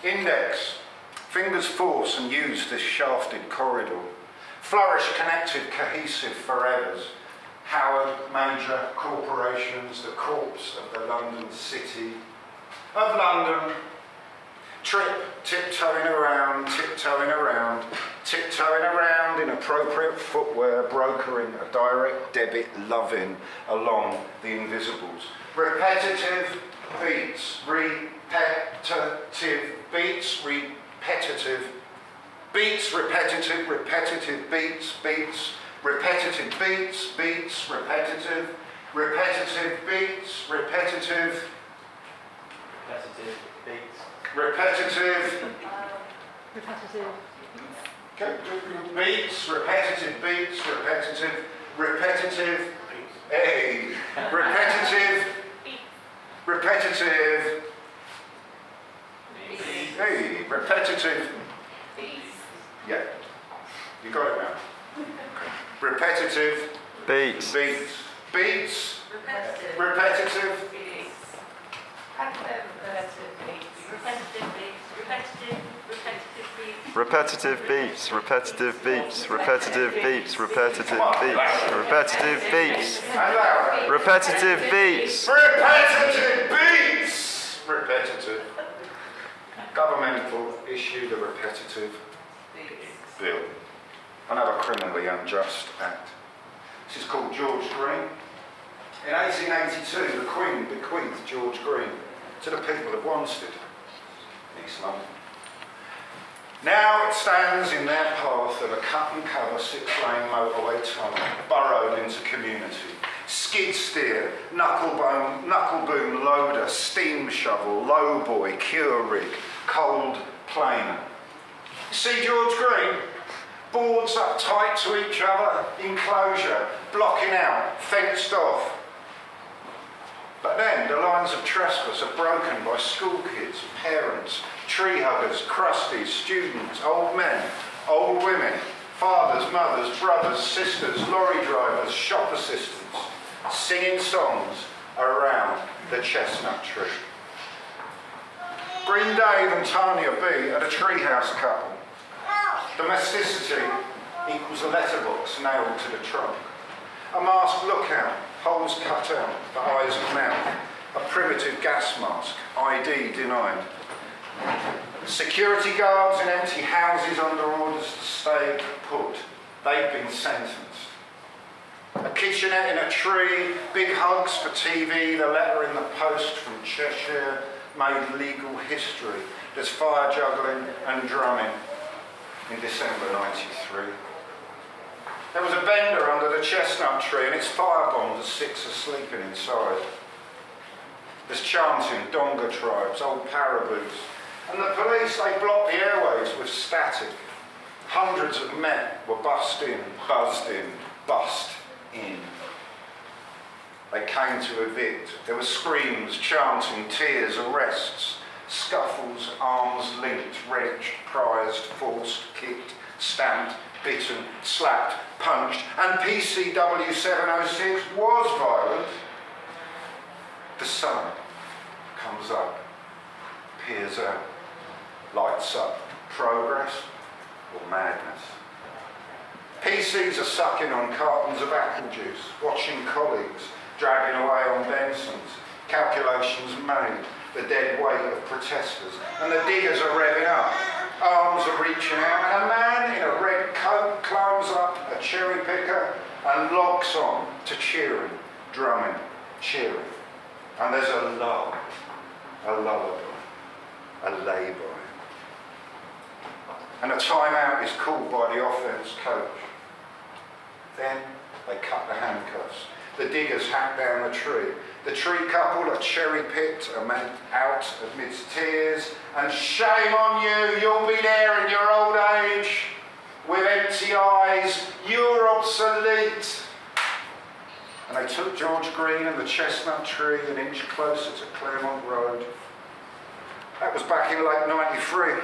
Index. Fingers force and use this shafted corridor. Flourish connected, cohesive forevers. Howard, major corporations, the corpse of the London city. Of London. Trip, tiptoeing around, inappropriate footwear, brokering a direct debit loving along the invisibles. Repetitive beats, repetitive beats, repetitive beats, repetitive beats, repetitive beats, repetitive beats, repetitive beats. Repetitive. Okay. Beats, repetitive beats, repetitive. Hey. Repetitive. Hey, repetitive. Yeah. You got it now. Repetitive. Beats. Repetitive. Repetitive beats. Repetitive beats. Repetitive beats. Repetitive beats. Repetitive beats. Repetitive beats. Repetitive beats. Repetitive. Governmental issue the repetitive bill. Another criminally unjust act. This is called George Green. In 1882, the Queen bequeathed George Green to the people of Wanstead, East London. Now it stands in their path of a cut-and-cover six-lane motorway tunnel, burrowed into community. Skid steer, knuckle boom loader, steam shovel, lowboy, cure rig, cold planer. See George Green? Boards up tight to each other, enclosure, blocking out, fenced off. But then the lines of trespass are broken by school kids, parents, tree huggers, crusties, students, old men, old women, fathers, mothers, brothers, sisters, lorry drivers, shop assistants, singing songs around the chestnut tree. Breen Dave and Tanya B are the treehouse couple. Domesticity equals a letterbox nailed to the trunk. A masked lookout, holes cut out for eyes and mouth. A primitive gas mask, ID denied. Security guards in empty houses under orders to stay put. They've been sentenced. A kitchenette in a tree, big hugs for TV, the letter in the post from Cheshire made legal history. There's fire juggling and drumming in December 93. There was a bender under the chestnut tree and it's firebombed as six are sleeping inside. There's chanting, Donga tribes, old paraboos. And the police, they blocked the airwaves with static. Hundreds of men were buzzed in. They came to evict. There were screams, chanting, tears, arrests, scuffles, arms linked, wrenched, prized, forced, kicked, stamped, bitten, slapped, punched, and PCW 706 was violent. The sun comes up, peers out, lights up. Progress or madness? PCs are sucking on cartons of apple juice, watching colleagues dragging away on Bensons, calculations made, the dead weight of protesters, and the diggers are revving up. Arms are reaching out, and a man in a red coat climbs up a cherry picker and locks on to cheering, drumming, cheering. And there's a lull, a lullaby, a lay-by. And a timeout is called by the offence coach. Then they cut the handcuffs. The diggers hack down the tree. The tree couple are cherry-picked and made out amidst tears. And shame on you, you'll be there in your old age with empty eyes. You're obsolete. And they took George Green and the chestnut tree an inch closer to Claremont Road. That was back in late '93.